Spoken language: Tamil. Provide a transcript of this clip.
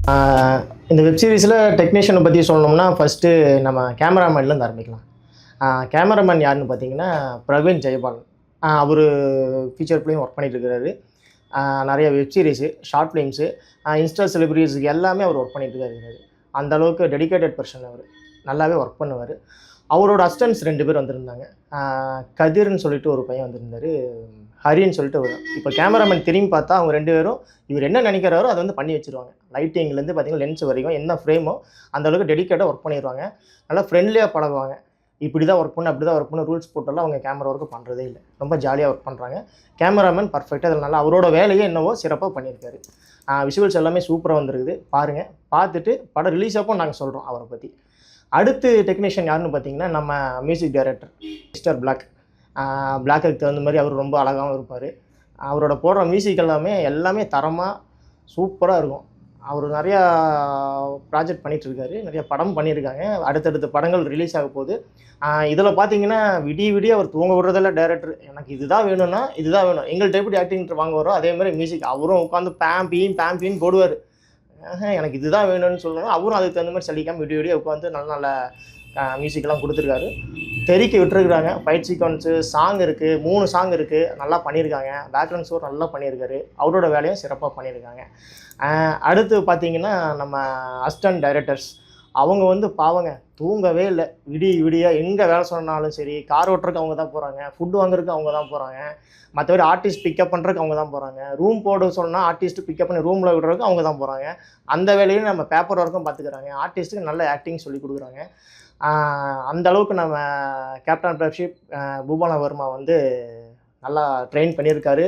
இந்த வெப் சீரிஸில் டெக்னீஷியனை பற்றி சொல்லணும்னா ஃபஸ்ட்டு நம்ம கேமராமேன்லேருந்து ஆரம்பிக்கலாம். கேமராமேன் யாருன்னு பார்த்தீங்கன்னா பிரவீன் ஜெயபாலன். அவர் ஃபீச்சர் ஃபிலிம் ஒர்க் பண்ணிட்டு இருக்கிறாரு. நிறைய web series, short films, insta செலிபிரிட்டிஸ்க்கு எல்லாமே அவர் ஒர்க் பண்ணிட்டு தான் இருக்கிறாரு. அந்த அளவுக்கு டெடிகேட்டட் பர்சன் அவர். நல்லாவே ஒர்க் பண்ணுவார். அவரோட அசிஸ்டன்ட்ஸ் 2 பேர் வந்திருந்தாங்க. கதிர்ன்னு சொல்லிட்டு ஒரு பையன் வந்திருந்தார். ஹரின்னு சொல்லிட்டு இப்போ கேமராமேன் திரும்பி பார்த்தா அவங்க 2 பேரும் இவர் என்ன நினைக்கிறாரோ அதை வந்து பண்ணி வச்சுருவாங்க. லைட்டிங்லேருந்து பார்த்தீங்கன்னா லென்ஸ் வரைக்கும் என்ன ஃப்ரேமோ அந்தளவுக்கு டெடிக்கேட்டாக ஒர்க் பண்ணிடுவாங்க. நல்லா ஃப்ரெண்ட்லியாக பழகுவாங்க. இப்படி தான் ஒர்க் பண்ணு, அப்படி தான் ஒர்க் பண்ணு, ரூல்ஸ் போட்டெல்லாம் அவங்க கேமரா ஒர்க்கு பண்ணுறதே இல்லை. ரொம்ப ஜாலியாக ஒர்க் பண்ணுறாங்க. கேமராமேன் பர்ஃபெக்டாக அதில் நல்லா அவரோட வேலையே என்னவோ சிறப்பாக பண்ணியிருக்காரு. விஷுவல்ஸ் எல்லாமே சூப்பராக வந்துருக்குது. பாருங்கள், பார்த்துட்டு படம் ரிலீஸ் அப்போ நாங்கள் சொல்கிறோம் அவரை பற்றி. அடுத்து டெக்னீஷியன் யாருன்னு பார்த்தீங்கன்னா நம்ம மியூசிக் டைரக்டர் மிஸ்டர் பிளாக். பிளாக்குக்கு தகுந்த மாதிரி அவர் ரொம்ப அழகாகவும் இருப்பார். அவரோட போடுற மியூசிக் எல்லாமே தரமாக சூப்பராக இருக்கும். அவர் நிறையா ப்ராஜெக்ட் பண்ணிகிட்ருக்காரு. நிறைய படம் பண்ணியிருக்காங்க. அடுத்தடுத்த படங்கள் ரிலீஸ் ஆக போகுது. இதில் பார்த்தீங்கன்னா விடிய அவர் தூங்க விடுறதில்ல டைரக்டர். எனக்கு இதுதான் வேணும்னா இதுதான் வேணும். எங்கள்கிட்ட எப்படி ஆக்டிங் வாங்க வரும் அதேமாதிரி மியூசிக் அவரும் உட்காந்து பேம்பின்னு போடுவார். எனக்கு இதுதான் வேணும்னு சொல்லணும். அவரும் அதுக்கு தகுந்த மாதிரி சலிக்காமல் விடிய உட்காந்து நல்ல நல்ல மியூசிக்கெல்லாம் கொடுத்துருக்காரு. தெறிக்க விட்டுருக்குறாங்க. ஃபைட் சீக்வன்ஸு, சாங் இருக்குது, 3 சாங் இருக்குது. நல்லா பண்ணியிருக்காங்க. பேக்ரவுண்ட் ஸ்கோர் நல்லா பண்ணியிருக்காரு. அவரோட வேலையும் சிறப்பாக பண்ணியிருக்காங்க. அடுத்து பார்த்திங்கன்னா நம்ம அசிஸ்டன்ட் டைரக்டர்ஸ் அவங்க வந்து பாவங்க தூங்கவே இல்லை. விடிய எங்கே வேலை சொன்னாலும் சரி, கார் ஓட்டுறதுக்கு அவங்க தான் போகிறாங்க, ஃபுட் வாங்குறதுக்கு அவங்க தான் போகிறாங்க, மற்றபடி ஆர்டிஸ்ட் பிக்கப் பண்ணுறதுக்கு அவங்க தான் போகிறாங்க, ரூம் போட சொன்னால் ஆர்டிஸ்ட்டு பிக்கப் பண்ணி ரூமில் விடுறதுக்கு அவங்க தான் போகிறாங்க. அந்த வேலையும் நம்ம பேப்பர் ஒர்க்கும் பார்த்துக்கிறாங்க. ஆர்டிஸ்ட்டுக்கு நல்ல ஆக்டிங் சொல்லி கொடுக்குறாங்க. அந்த அளவுக்கு நம்ம கேப்டன் பிளப்ஷிப் பூபாலா வர்மா வந்து நல்லா ட்ரெயின் பண்ணியிருக்காரு.